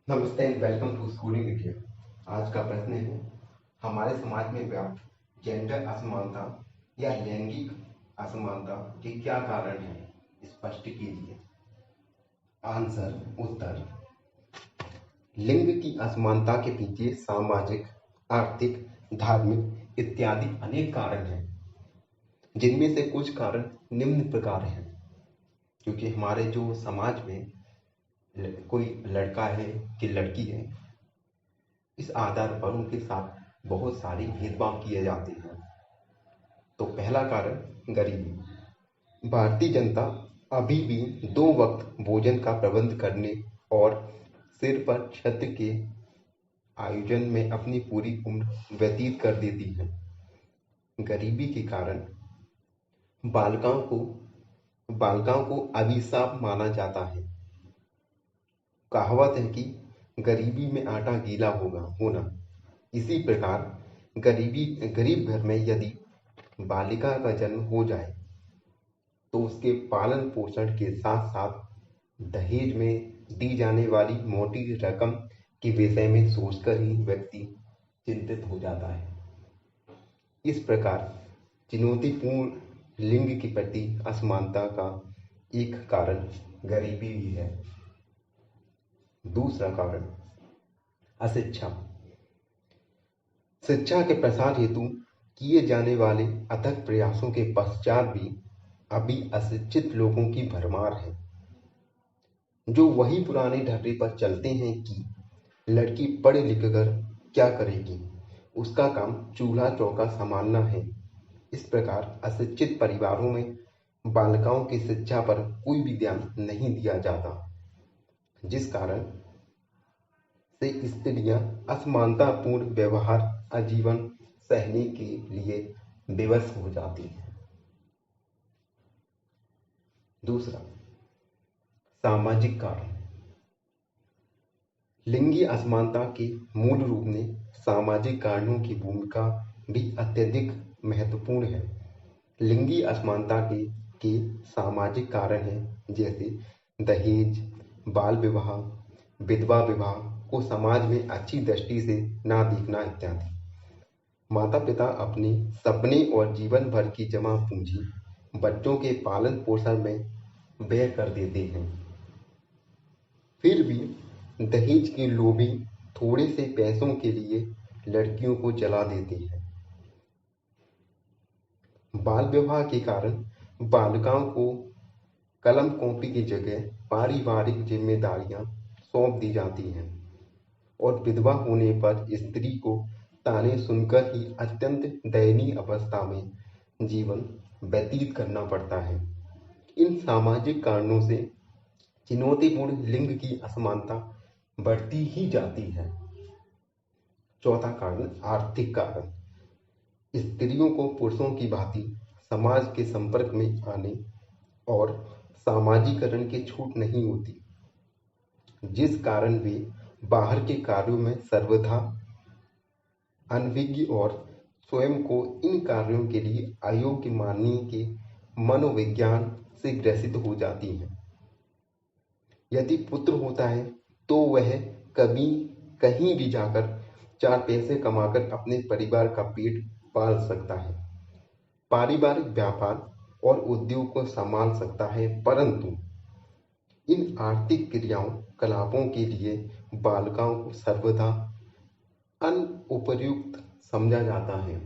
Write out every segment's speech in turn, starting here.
नमस्ते and welcome to schooling India. आज का प्रश्न है, हमारे समाज में व्याप्त जेंडर असमानता या लैंगिक असमानता के क्या कारण हैं, स्पष्ट कीजिए। आंसर उत्तर। लिंग की असमानता के पीछे सामाजिक, आर्थिक, धार्मिक इत्यादि अनेक कारण हैं, जिनमें से कुछ कारण निम्न प्रकार हैं। क्योंकि हमारे जो समाज में कोई लड़का है कि लड़की है, इस आधार पर उनके साथ बहुत सारे भेदभाव किए जाते हैं। तो पहला कारण गरीबी। भारतीय जनता अभी भी 2 वक्त भोजन का प्रबंध करने और सिर पर छत के आयोजन में अपनी पूरी उम्र व्यतीत कर देती है। गरीबी के कारण बालिकाओं को बालिकाओं को अभिशाप माना जाता है। कहावत है कि गरीबी में आटा गीला होना। इसी प्रकार गरीब घर में यदि बालिका का जन्म हो जाए तो उसके पालन पोषण के साथ साथ दहेज में दी जाने वाली मोटी रकम के विषय में सोचकर ही व्यक्ति चिंतित हो जाता है। इस प्रकार चुनौतीपूर्ण लिंग के प्रति असमानता का एक कारण गरीबी भी है। दूसरा कारण अशिक्षा। शिक्षा के प्रसार हेतु किए जाने वाले अथक प्रयासों के पश्चात भी अभी अशिक्षित लोगों की भरमार है, जो वही पुराने ढर्रे पर चलते हैं कि लड़की पढ़ लिख कर क्या करेगी, उसका काम चूल्हा चौका संभालना है। इस प्रकार अशिक्षित परिवारों में बालिकाओं की शिक्षा पर कोई भी ध्यान नहीं दिया जाता, जिस कारण से स्त्रियां असमानतापूर्ण व्यवहार आजीवन सहने के लिए विवश हो जाती हैं। दूसरा, सामाजिक कारण। लिंगी असमानता के मूल रूप में सामाजिक कारणों की भूमिका भी अत्यधिक महत्वपूर्ण है। लिंगी असमानता के सामाजिक कारण हैं, जैसे दहेज, बाल विवाह, विधवा विवाह को समाज में अच्छी दृष्टि से ना देखना इत्यादि। माता पिता अपने सपने और जीवन भर की जमा पूंजी बच्चों के पालन पोषण में व्यय कर देते हैं, फिर भी दहेज के लोभी थोड़े से पैसों के लिए लड़कियों को जला देते हैं। बाल विवाह के कारण बालिकाओं को कलम कॉपी की जगह पारिवारिक जिम्मेदारियां सौंप दी जाती हैं और विधवा होने पर स्त्री को ताने सुनकर ही अत्यंत दयनीय अवस्था में जीवन व्यतीत करना पड़ता है। इन सामाजिक कारणों से चुनौतीपूर्ण लिंग की असमानता बढ़ती ही जाती है। चौथा कारण आर्थिक कारण। स्त्रियों को पुरुषों की भांति समाज के संपर्क में आने और सामाजिकरण की छूट नहीं होती, जिस कारण वे बाहर के कार्यों में सर्वथा अनभिज्ञ और स्वयं को इन कार्यों के लिए अयोग्य मानने के मनोविज्ञान से ग्रसित हो जाती हैं। यदि पुत्र होता है तो वह कभी कहीं भी जाकर 4 पैसे कमाकर अपने परिवार का पेट पाल सकता है, पारिवारिक व्यापार और उद्योग को संभाल सकता है, परंतु इन आर्थिक क्रियाओं कलापों के लिए बालिकाओं को सर्वदा अनुपयुक्त समझा जाता है।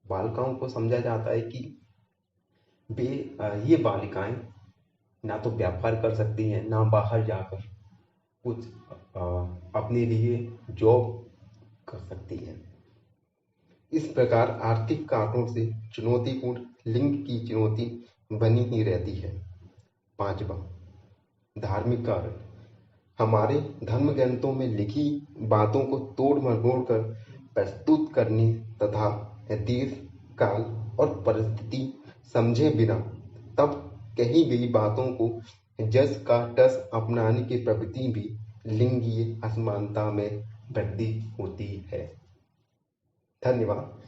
बालिकाओं को समझा जाता है कि वे ये बालिकाएं ना तो व्यापार कर सकती हैं, ना बाहर जाकर कुछ अपने लिए जॉब कर सकती हैं। इस प्रकार आर्थिक कारणों से चुनौतीपूर्ण लिंग की चुनौती बनी ही रहती है। पांचवा, धार्मिक कारण। हमारे धर्म ग्रंथों में लिखी बातों को तोड़ मरोड़ कर प्रस्तुत करने तथा देश, काल और परिस्थिति समझे बिना तब कही गई बातों को जस का तस अपनाने की प्रवृत्ति भी लिंगीय असमानता में वृद्धि होती है। धन्यवाद।